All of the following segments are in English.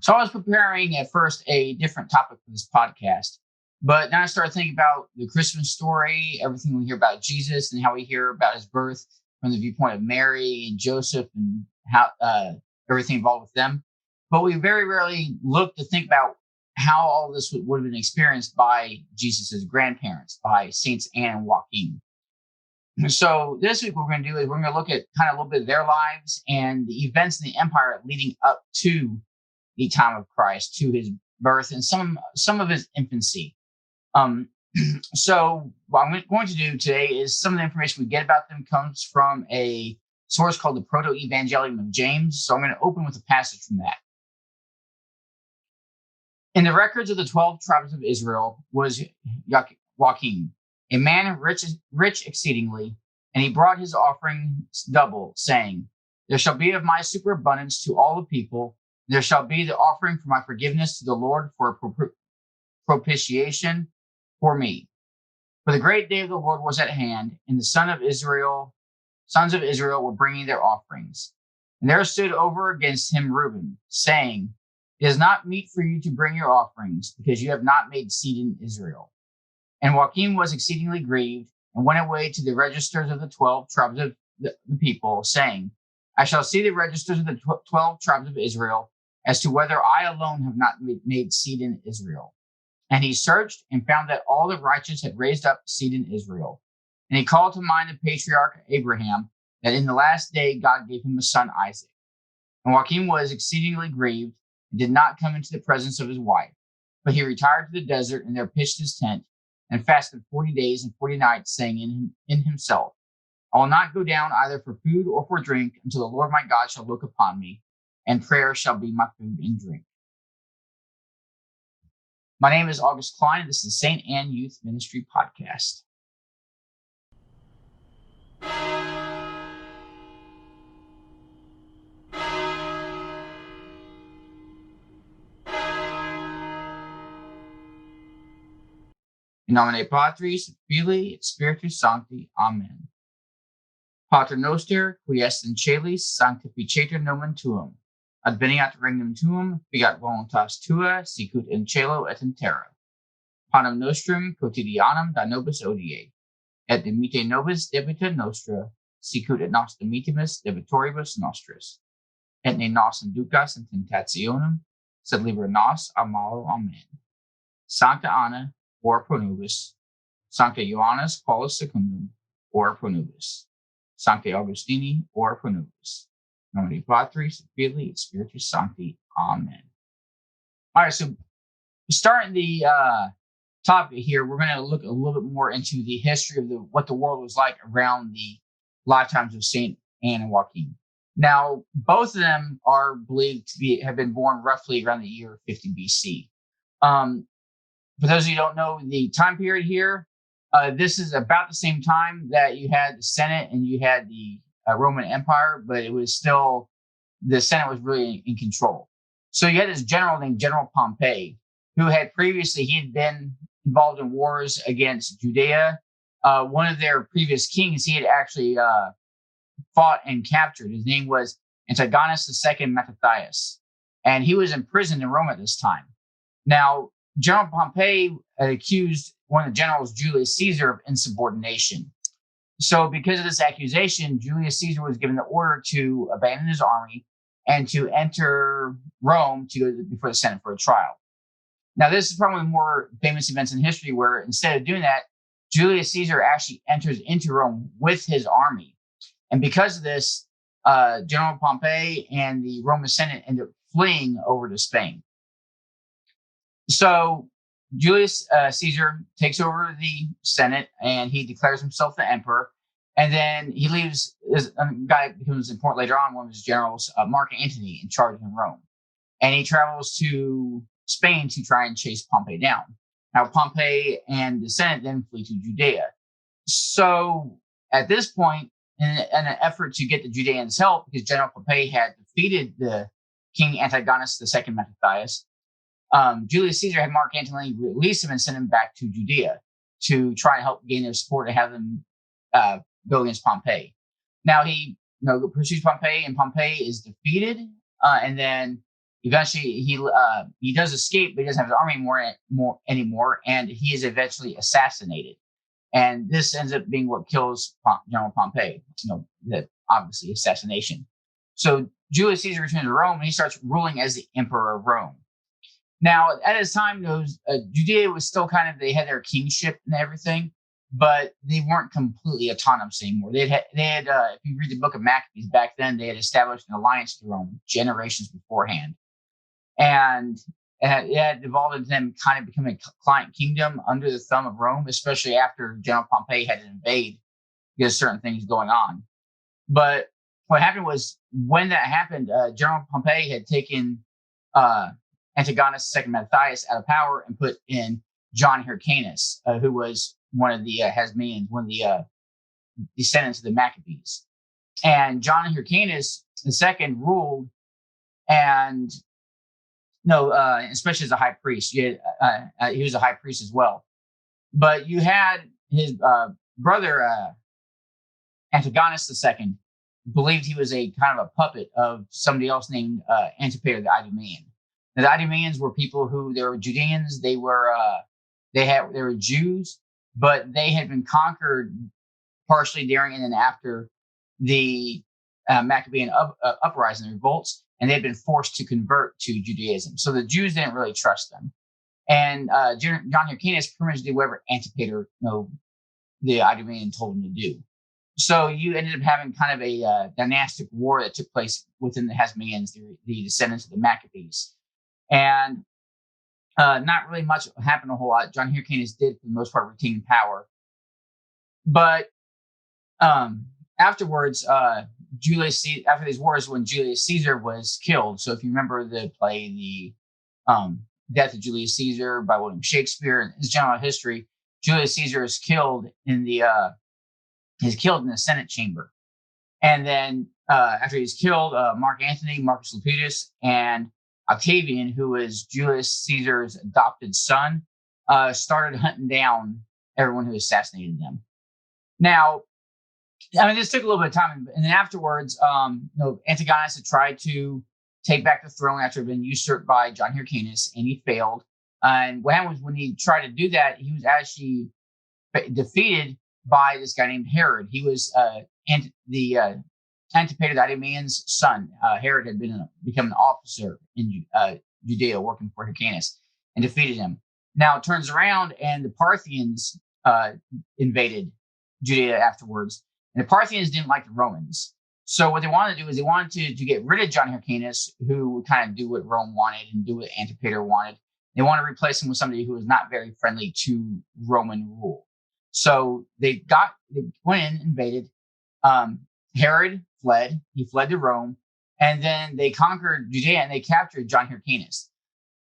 So I was preparing at first a different topic for this podcast, but now I started thinking about the Christmas story, everything we hear about Jesus and how we hear about his birth from the viewpoint of Mary and Joseph and how everything involved with them. But we very rarely look to think about how all this would have been experienced by Jesus's grandparents, by Saints Anne and Joachim. So this week, what we're going to do is we're going to look at kind of a little bit of their lives and the events in the empire leading up to the time of Christ, to his birth and some of his infancy. So what I'm going to do today is some of the information we get about them comes from a source called the Proto-Evangelium of James. So I'm going to open with a passage from that. In the records of the 12 tribes of Israel was Joachim, a man rich exceedingly, and he brought his offerings double, saying, "There shall be of my superabundance to all the people. There shall be the offering for my forgiveness to the Lord for a propitiation for me. For the great day of the Lord was at hand, and the sons of Israel were bringing their offerings. And there stood over against him Reuben, saying, It is not meet for you to bring your offerings, because you have not made seed in Israel. And Joachim was exceedingly grieved, and went away to the registers of the 12 tribes of the people, saying, I shall see the registers of the 12 tribes of Israel, as to whether I alone have not made seed in Israel. And he searched and found that all the righteous had raised up seed in Israel. And he called to mind the patriarch Abraham, that in the last day God gave him a son Isaac. And Joachim was exceedingly grieved, and did not come into the presence of his wife. But he retired to the desert, and there pitched his tent, and fasted 40 days and 40 nights, saying in himself, I will not go down either for food or for drink, until the Lord my God shall look upon me, and prayer shall be my food and drink. My name is August Klein, and this is the St. Ann Youth Ministry Podcast. In nomine Patris, et Filii, et Spiritus Sancti. Amen. Pater noster, qui est in celis, sanctificetur nomen tuum. Adveniat regnum tuum, fiat voluntas tua, sicut in cielo et in terra. Panem nostrum quotidianum da nobis odie, et dimite nobis debita nostra, sicut et nos dimitimus debitoribus nostris. Et ne nos inducas in tentationem, sed libera nos a malo. Amen. Sancta Anna, ora pro nobis. Sancta Ioannis Paulus Secundum, ora pro nobis. Sancta Augustini, ora pro nobis. Nomine Patris, et Filii, et Spiritus Sancti. Amen. All right, so starting the topic here, we're going to look a little bit more into the history of what the world was like around the lifetimes of Saint Anne and Joachim. Now, both of them are believed to have been born roughly around the year 50 BC. For those of you who don't know the time period here, this is about the same time that you had the Senate and you had the Roman Empire, but it was still, the Senate was really in control. So you had this general named General Pompey, who had previously, he had been involved in wars against Judea. One of their previous kings, he had actually fought and captured. His name was Antigonus II Mattathias, and he was imprisoned in Rome at this time. Now, General Pompey accused one of the generals, Julius Caesar, of insubordination. So because of this accusation, Julius Caesar was given the order to abandon his army and to enter Rome to go before the Senate for a trial. Now, this is probably one of the more famous events in history where instead of doing that, Julius Caesar actually enters into Rome with his army. And because of this, General Pompey and the Roman Senate end up fleeing over to Spain. So Julius Caesar takes over the Senate and he declares himself the emperor. And then he leaves a guy who becomes important later on, one of his generals, Mark Antony, in charge in Rome. And he travels to Spain to try and chase Pompey down. Now, Pompey and the Senate then flee to Judea. So at this point, in an effort to get the Judeans help, because General Pompey had defeated the King Antigonus II Mattathias, Julius Caesar had Mark Antony release him and send him back to Judea to try and help gain their support and have them go against Pompey. Now he pursues Pompey, and Pompey is defeated, and then eventually he does escape, but he doesn't have his army anymore, and he is eventually assassinated. And this ends up being what kills General Pompey. That obviously assassination. So Julius Caesar returns to Rome, and he starts ruling as the emperor of Rome. Now, at his time, Judea was still they had their kingship and everything, but they weren't completely autonomous anymore. They had if you read the book of Maccabees back then, they had established an alliance with Rome generations beforehand. And it had evolved into them kind of becoming a client kingdom under the thumb of Rome, especially after General Pompey had to invade because certain things going on. But what happened was when that happened, General Pompey had taken Antigonus II Matthias out of power and put in John Hyrcanus, who was one of the Hasmoneans, one of the descendants of the Maccabees. And John Hyrcanus II ruled, and especially as a high priest. He was a high priest as well. But you had his brother, Antigonus II, believed he was a kind of a puppet of somebody else named Antipater the Idumean. Now, the Idumeans were people who they were Judeans. They were Jews, but they had been conquered partially during and then after the Maccabean uprising, the revolts, and they'd been forced to convert to Judaism. So the Jews didn't really trust them. And John Hyrcanus pretty much did whatever Antipater, the Idumean, told him to do. So you ended up having kind of a dynastic war that took place within the Hasmoneans, the descendants of the Maccabees. And not really much happened a whole lot. John Hyrcanus did, for the most part, retain power. But afterwards, after these wars, when Julius Caesar was killed. So if you remember the play, the Death of Julius Caesar by William Shakespeare, and his general history, Julius Caesar is killed in the Senate chamber. And then after he's killed, Mark Antony, Marcus Lepidus, and Octavian, who was Julius Caesar's adopted son, started hunting down everyone who assassinated them. Now, this took a little bit of time, and then afterwards, Antigonus had tried to take back the throne after it had been usurped by John Hyrcanus, and he failed. And what happened was when he tried to do that, he was actually defeated by this guy named Herod. He was Antipater the Idumean's son. Herod had become an officer in Judea working for Hyrcanus and defeated him. Now it turns around and the Parthians invaded Judea afterwards. And the Parthians didn't like the Romans. So what they wanted to do is they wanted to get rid of John Hyrcanus, who would kind of do what Rome wanted and do what Antipater wanted. They wanted to replace him with somebody who was not very friendly to Roman rule. So they went in, invaded. Herod fled. He fled to Rome. And then they conquered Judea and they captured John Hyrcanus.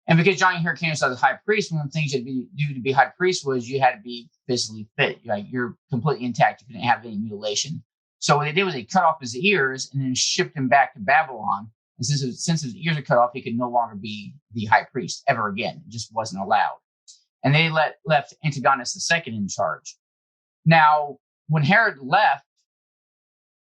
And because John Hyrcanus was a high priest, one of the things you had to do to be high priest was you had to be physically fit. You're completely intact. You didn't have any mutilation. So what they did was they cut off his ears and then shipped him back to Babylon. And since his ears are cut off, he could no longer be the high priest ever again. It just wasn't allowed. And they left Antigonus II in charge. Now, when Herod left,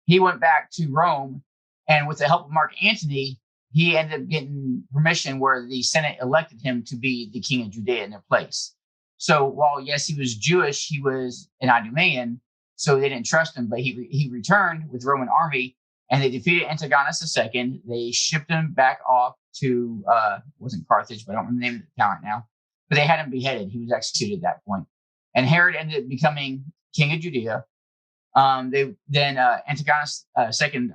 he went back to Rome, and with the help of Mark Antony, he ended up getting permission where the Senate elected him to be the king of Judea in their place. So while, yes, he was Jewish, he was an Idumean, so they didn't trust him, but he returned with the Roman army, and they defeated Antigonus II. They shipped him back off to, wasn't Carthage, but I don't remember the name of the town right now, but they had him beheaded. He was executed at that point. And Herod ended up becoming king of Judea. Antigonus II,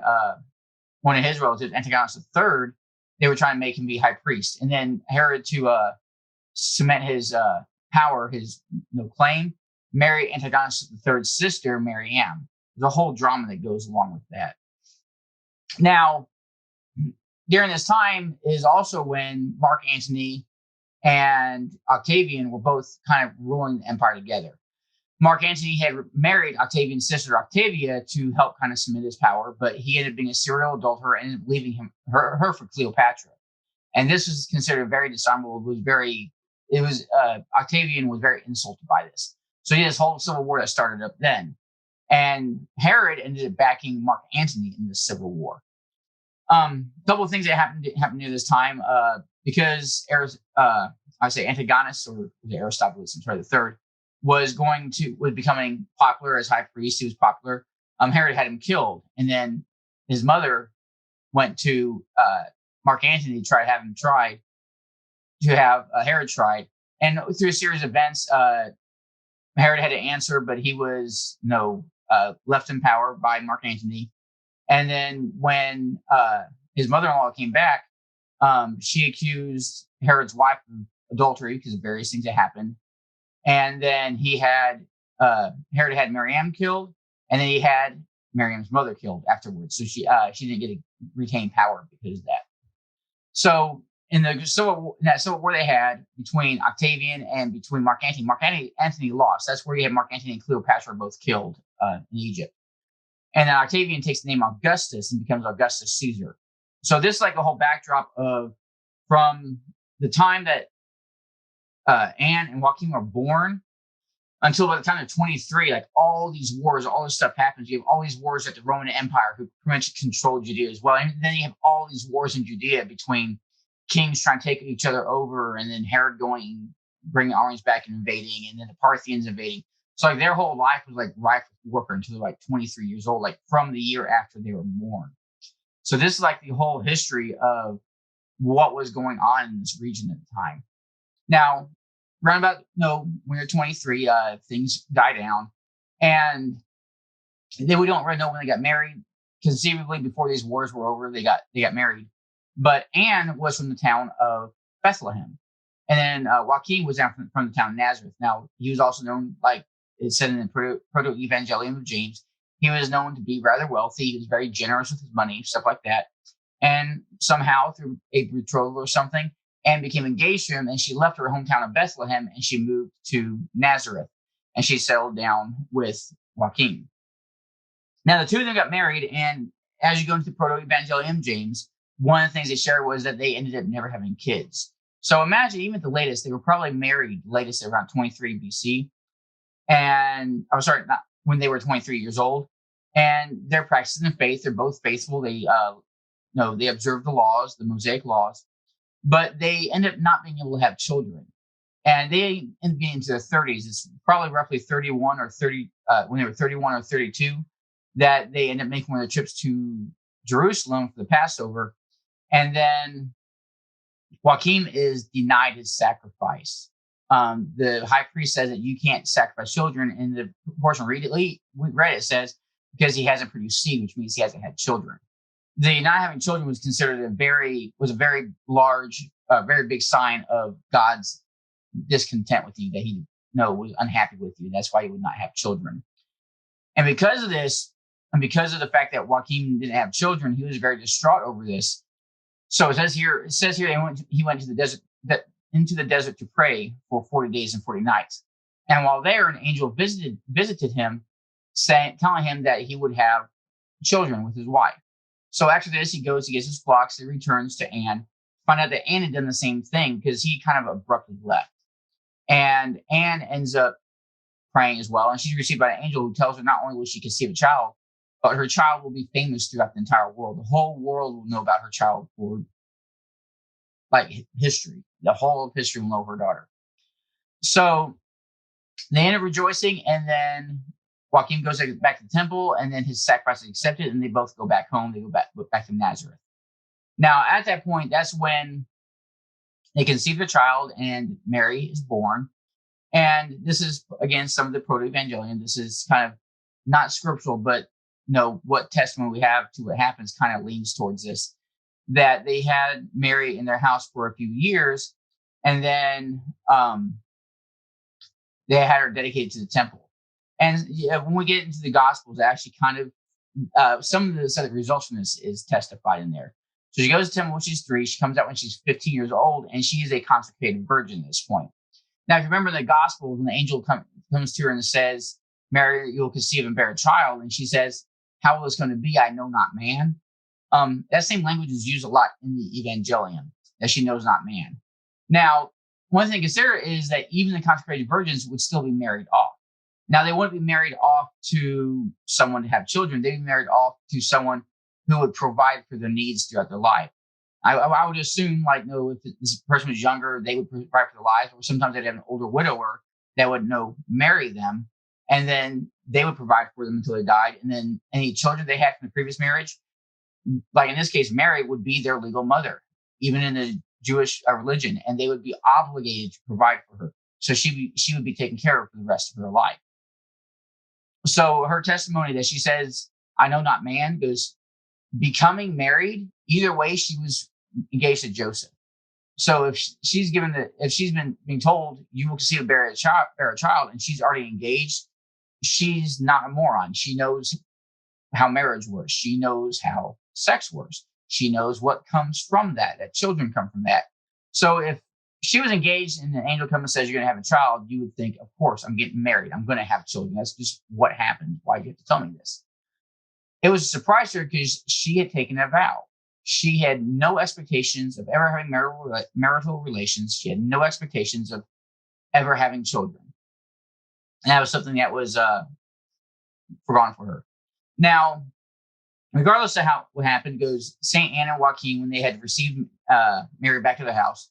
one of his relatives, Antigonus III, they were trying to make him be high priest. And then Herod, to cement his power, his claim, married Antigonus III's sister, Mary Ann. There's a whole drama that goes along with that. Now, during this time is also when Mark Antony and Octavian were both kind of ruling the empire together. Mark Antony had married Octavian's sister Octavia to help kind of cement his power, but he ended up being a serial adulterer and ended up leaving her for Cleopatra. And this was considered very dishonorable. Octavian was very insulted by this. So he had this whole civil war that started up then. And Herod ended up backing Mark Antony in this civil war. Couple of things that happened near this time, because I say Antigonus, or was it Aristobulus, I'm sorry, the third, was becoming popular as high priest. He was popular. Herod had him killed, and then his mother went to Mark Antony to try to have him tried, to have Herod tried. And through a series of events, Herod had to answer, but he was left in power by Mark Antony. And then when his mother-in-law came back, she accused Herod's wife of adultery because of various things that happened. And then Herod had Miriam killed, and then he had Miriam's mother killed afterwards. So she didn't get to retain power because of that. So in that civil war they had between Octavian and between Mark Antony lost. That's where you had Mark Antony and Cleopatra both killed in Egypt. And then Octavian takes the name Augustus and becomes Augustus Caesar. So this is like a whole backdrop of from the time that Anne and Joachim were born until by the time they're 23, like all these wars, all this stuff happens. You have all these wars at the Roman Empire, who pretty much controlled Judea as well. And then you have all these wars in Judea between kings trying to take each other over, and then Herod bringing armies back and invading, and then the Parthians invading. So like their whole life was like rife with warfare until they're like 23 years old, like from the year after they were born. So this is like the whole history of what was going on in this region at the time. Now, around about when you're 23, things die down, and then we don't really know when they got married. Conceivably, before these wars were over, they got married. But Anne was from the town of Bethlehem, and then Joachim was from the town of Nazareth. Now he was also known, like it said in the Proto-Evangelium of James, he was known to be rather wealthy. He was very generous with his money, stuff like that. And somehow through a betrothal or something, Anne became engaged to him, and she left her hometown of Bethlehem and she moved to Nazareth, and she settled down with Joachim. Now the two of them got married, and as you go into the Proto-Evangelium James, one of the things they shared was that they ended up never having kids. So imagine, even at the latest, they were probably married latest around 23 BC. And not when they were 23 years old. And they're practicing the faith. They're both faithful. They observe the laws, the Mosaic laws, but they end up not being able to have children. And they end up being into their 30s. It's probably roughly 31 or 30, when they were 31 or 32, that they end up making one of the trips to Jerusalem for the Passover. And then Joachim is denied his sacrifice. The high priest says that you can't sacrifice children. In the portion we read, it says because he hasn't produced seed, which means he hasn't had children. The not having children was considered a very large, very big sign of God's discontent with you, that he was unhappy with you. That's why he would not have children. And because of this, and because of the fact that Joachim didn't have children, he was very distraught over this. So it says here he went to the desert, into the desert to pray for 40 days and 40 nights. And while there, an angel visited him, telling him that he would have children with his wife. So after this, he gets his flocks, he returns to Anne, find out that Anne had done the same thing because he kind of abruptly left. And Anne ends up praying as well, and she's received by an angel who tells her not only will she conceive a child, but her child will be famous throughout the entire world. The whole world will know about her child for history. The whole of history will know her daughter. So they end up rejoicing, and then Joachim goes back to the temple, and then his sacrifice is accepted, and they both go back home. They go back to Nazareth. Now, at that point, that's when they conceive the child, and Mary is born. And this is, again, some of the Proto-Evangelium. This is kind of not scriptural, but what testimony we have to what happens kind of leans towards this, that they had Mary in their house for a few years, and then they had her dedicated to the temple. And when we get into the Gospels, actually kind of some of the results from this is testified in there. So she goes to the temple when she's 3. She comes out when she's 15 years old, and she is a consecrated virgin at this point. Now, if you remember in the Gospels, when the angel comes to her and says, Mary, you'll conceive and bear a child, and she says, how will this going to be? I know not man. That same language is used a lot in the Evangelium, that she knows not man. Now, one thing to consider is that even the consecrated virgins would still be married off. Now, they wouldn't be married off to someone to have children. They'd be married off to someone who would provide for their needs throughout their life. I would assume, like, if this person was younger, they would provide for their lives, or sometimes they'd have an older widower that would marry them, and then they would provide for them until they died. And then any children they had from the previous marriage, like in this case, Mary would be their legal mother, even in the Jewish religion, and they would be obligated to provide for her. So she would be taken care of for the rest of her life. So her testimony that she says, "I know not man," goes, becoming married, either way, she was engaged to Joseph. So if she's been being told you will conceive and bear a child, and she's already engaged, she's not a moron. She knows how marriage works. She knows how sex works. She knows what comes from that children come from that. So if she was engaged and an angel comes and says you're going to have a child, you would think, of course, I'm getting married. I'm going to have children. That's just what happened. Why do you have to tell me this? It was a surprise to her because she had taken a vow. She had no expectations of ever having marital relations. She had no expectations of ever having children. And that was something that was forgotten for her. Now, regardless of what happened, goes St. Anne and Joachim, when they had received Mary back to the house,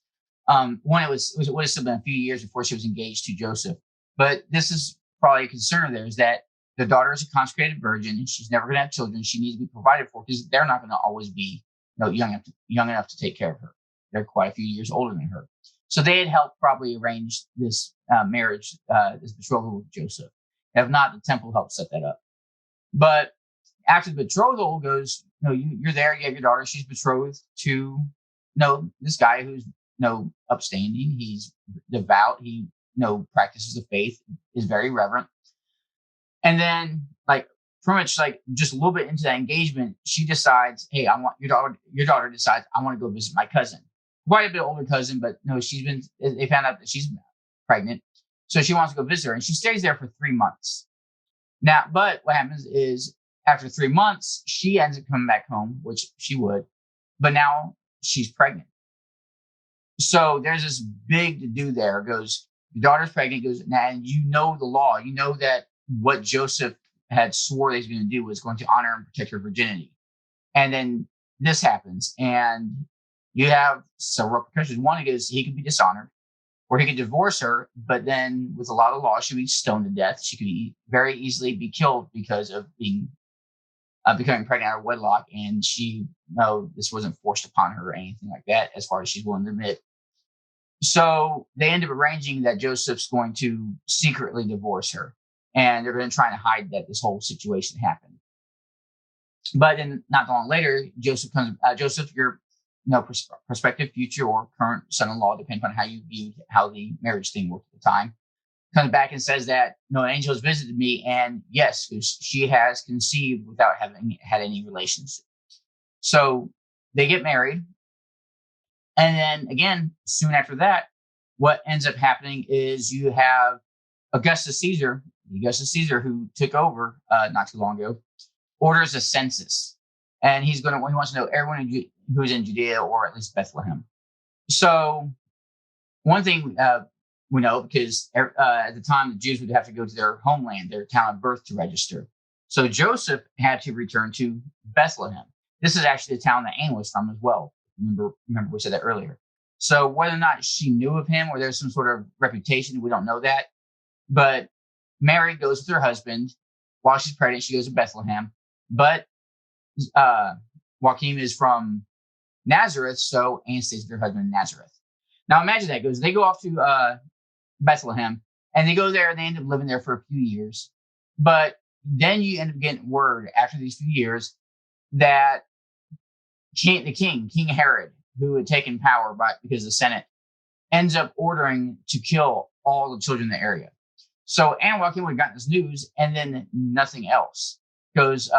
it would have still been a few years before she was engaged to Joseph. But this is probably a concern of theirs, that the daughter is a consecrated virgin and she's never going to have children. She needs to be provided for because they're not going to always be young enough to take care of her. They're quite a few years older than her. So they had helped probably arrange this marriage, this betrothal with Joseph. If not, the temple helped set that up. But after the betrothal goes, you're there, you have your daughter, she's betrothed to this guy who's upstanding, he's devout, he practices the faith, is very reverent. And then, like, pretty much like just a little bit into that engagement, she decides, hey, I want your daughter decides, I want to go visit my cousin. Quite a bit older cousin, but they found out that she's pregnant. So she wants to go visit her, and she stays there for 3 months. Now, but what happens is after 3 months, she ends up coming back home, which she would, but now she's pregnant. So there's this big to do there. Goes, your daughter's pregnant, goes, and the law, that what Joseph had swore that he's going to do was going to honor and protect her virginity. And then this happens, and you have several repercussions. One is he could be dishonored, or he could divorce her, but then with a lot of law, she would be stoned to death. She could very easily be killed because of becoming pregnant out of wedlock, and this wasn't forced upon her or anything like that, as far as she's willing to admit. So they end up arranging that Joseph's going to secretly divorce her, and they're going to try and hide that this whole situation happened. But then, not long later, Joseph, your prospective future or current son-in-law, depending on how you viewed how the marriage thing worked at the time, comes back and says that an angel has visited me, and yes, she has conceived without having had any relations. So they get married, and then again, soon after that, what ends up happening is you have Augustus Caesar, who took over not too long ago, orders a census, and he wants to know everyone who's in Judea, or at least Bethlehem. So one thing we know, because at the time the Jews would have to go to their homeland, their town of birth, to register. So Joseph had to return to Bethlehem. This is actually the town that Anne was from as well. Remember we said that earlier. So whether or not she knew of him or there's some sort of reputation, we don't know that. But Mary goes with her husband. While she's pregnant, she goes to Bethlehem. But Joachim is from Nazareth, so Anne stays with her husband in Nazareth. Now imagine that. They go off to Bethlehem, and they go there, and they end up living there for a few years. But then you end up getting word after these few years that King Herod, who had taken power because the Senate, ends up ordering to kill all the children in the area. So Anne and Joachim would have gotten this news, and then nothing else. Goes,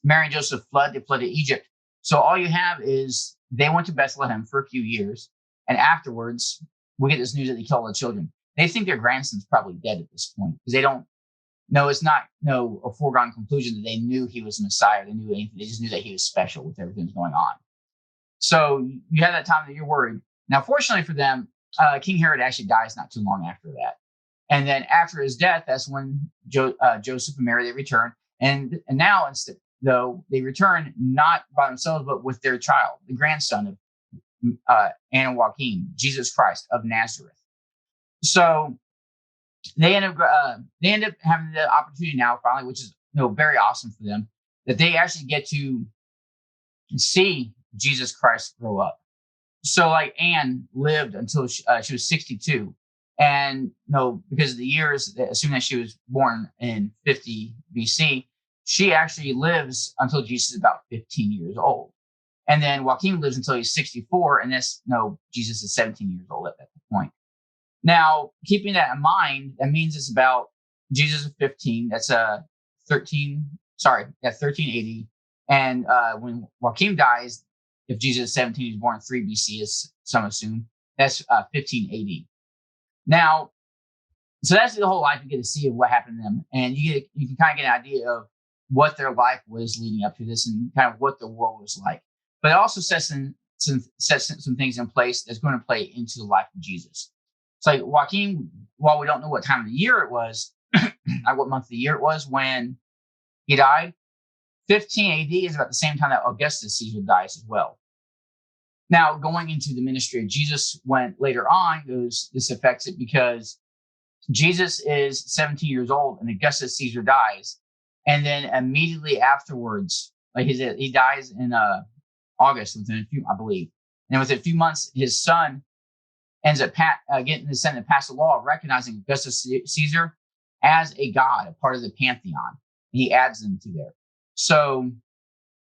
Mary and Joseph fled. They fled to Egypt. So all you have is they went to Bethlehem for a few years, and afterwards we get this news that they killed all the children. They think their grandson's probably dead at this point because they don't know. It's not a foregone conclusion that they knew he was the Messiah. They knew anything. They just knew that he was special with everything that's going on. So you have that time that you're worried. Now, fortunately for them, King Herod actually dies not too long after that. And then after his death, that's when Joseph and Mary, they return. And now, though, they return not by themselves, but with their child, the grandson of Anna and Joachim, Jesus Christ of Nazareth. So they end up having the opportunity now, finally, which is very awesome for them, that they actually get to see Jesus Christ grow up. So, like, Anne lived until she was 62, and because of the years, assuming that she was born in 50 BC, she actually lives until Jesus is about 15 years old. And then Joachim lives until he's 64, and Jesus is 17 years old at that point. Now, keeping that in mind, that means it's about Jesus is 15. That's 1380. And when Joachim dies, if Jesus is 17, he's born in 3 BC, as some assume, that's 1580. Now, so that's the whole life you get to see of what happened to them, and you can kind of get an idea of what their life was leading up to this, and kind of what the world was like. But it also sets some things in place that's going to play into the life of Jesus. It's like Joachim, while we don't know what time of the year it was, what month of the year it was when he died, 15 AD is about the same time that Augustus Caesar dies as well. Now, going into the ministry of Jesus went later on, this affects it because Jesus is 17 years old and Augustus Caesar dies. And then immediately afterwards, like he dies in August, within a few, I believe. And within a few months, his son ends up getting the Senate to pass a law recognizing Augustus Caesar as a god, a part of the pantheon. He adds them to there. So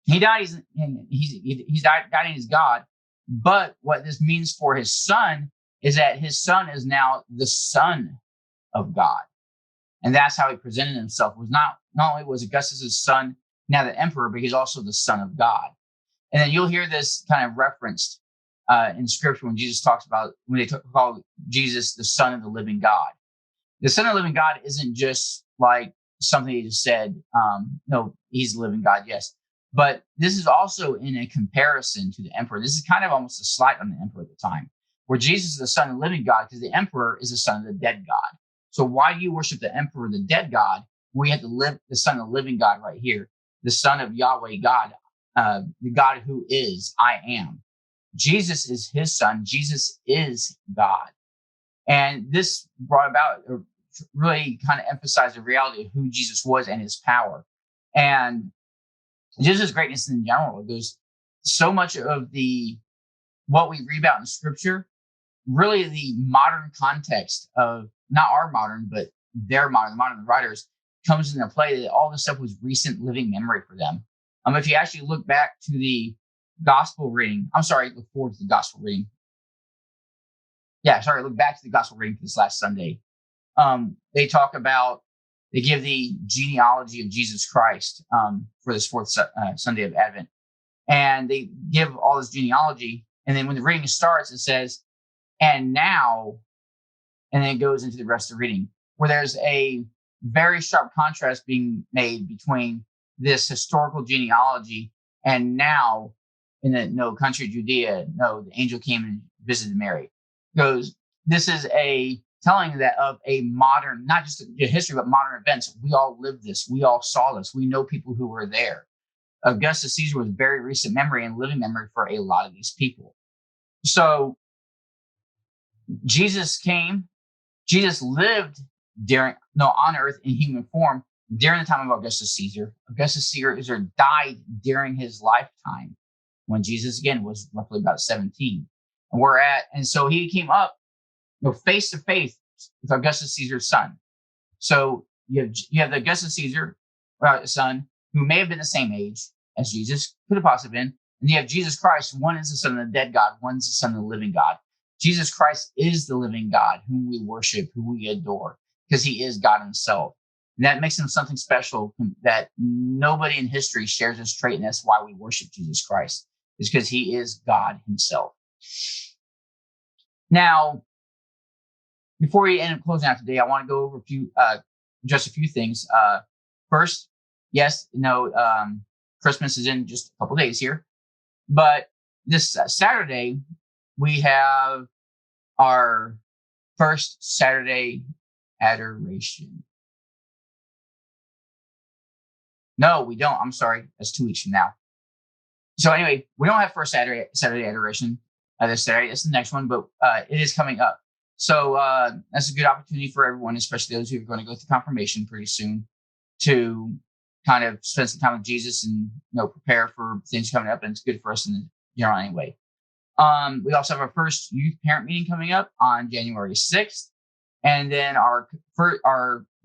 he dies, he's guiding his God. But what this means for his son is that his son is now the son of God. And that's how he presented himself. Was not only was Augustus' son now the emperor, but he's also the son of God. And then you'll hear this kind of referenced in scripture when Jesus talks about, when they call Jesus the son of the living God. The son of the living God isn't just like something he just said. No, he's the living God, yes. But this is also in a comparison to the emperor. This is kind of almost a slight on the emperor at the time, where Jesus is the son of the living God because the emperor is the son of the dead God. So why do you worship the emperor, the dead God, when you have to live the son of the living God right here, the son of Yahweh God, the God who is, I am. Jesus is his son. Jesus is God. And this brought about, really kind of emphasized the reality of who Jesus was and his power. And just his greatness in general. There's so much of what we read about in scripture, really the modern context of not our modern, but their modern, the modern writers, comes into play that all this stuff was recent living memory for them. If you actually look back to the gospel reading, look forward to the gospel reading. Look back to the gospel reading for this last Sunday. They give the genealogy of Jesus Christ for this fourth Sunday of Advent. And they give all this genealogy. And then when the reading starts, it says, and now, and then it goes into the rest of the reading, where there's a very sharp contrast being made between this historical genealogy and now in the country of Judea, the angel came and visited Mary. This is a telling that of a modern, not just a history, but modern events. We all lived this. We all saw this. We know people who were there. Augustus Caesar was very recent memory and living memory for a lot of these people. So Jesus lived on earth in human form during the time of Augustus Caesar. Augustus Caesar died during his lifetime when Jesus, again, was roughly about 17. And so he came up face to face with Augustus Caesar's son. So you have the Augustus Caesar son, who may have been the same age as Jesus, could have possibly been. And you have Jesus Christ. One is the son of the dead God. One is the son of the living God. Jesus Christ is the living God whom we worship, who we adore, because he is God himself. And that makes him something special that nobody in history shares this trait, and that's why we worship Jesus Christ, is because he is God himself. Now, before we end up closing out today, I want to go over just a few things. First, yes, Christmas is in just a couple days here, but this Saturday we have our first Saturday adoration. No, we don't. I'm sorry. That's 2 weeks from now. So anyway, we don't have first Saturday adoration this Saturday. That's the next one, but it is coming up. So that's a good opportunity for everyone, especially those who are going to go through confirmation pretty soon, to kind of spend some time with Jesus and prepare for things coming up. And it's good for us in general anyway. We also have our first youth parent meeting coming up on January 6th. And then our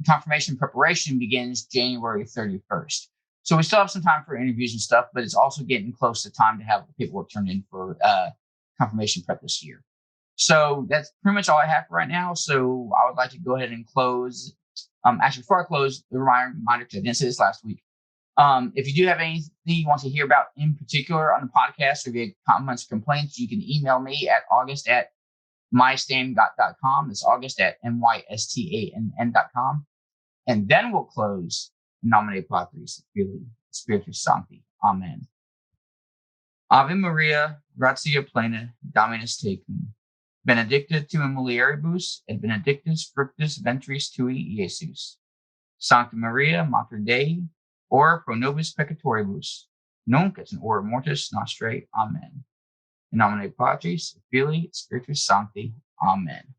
confirmation preparation begins January 31st. So we still have some time for interviews and stuff, but it's also getting close to time to have the paperwork turned in for confirmation prep this year. So that's pretty much all I have for right now. So I would like to go ahead and close. Actually, before I close, the reminder, because I didn't say this last week. If you do have anything you want to hear about in particular on the podcast, or if you have comments or complaints, you can email me at august@mystand.com. It's august@mystann.com. And then we'll close in nomine Patris, Filii, Spiritus Sancti. Amen. Ave Maria, gratia plena, Dominus tecum. Benedicta tu in mulieribus, et benedictus fructus ventris tui, Iesus. Sancta Maria, Mater Dei, ora pro nobis peccatoribus, nunc et in hora mortis nostrae. Amen. In nomine Patris, Filii, Spiritus Sancti. Amen.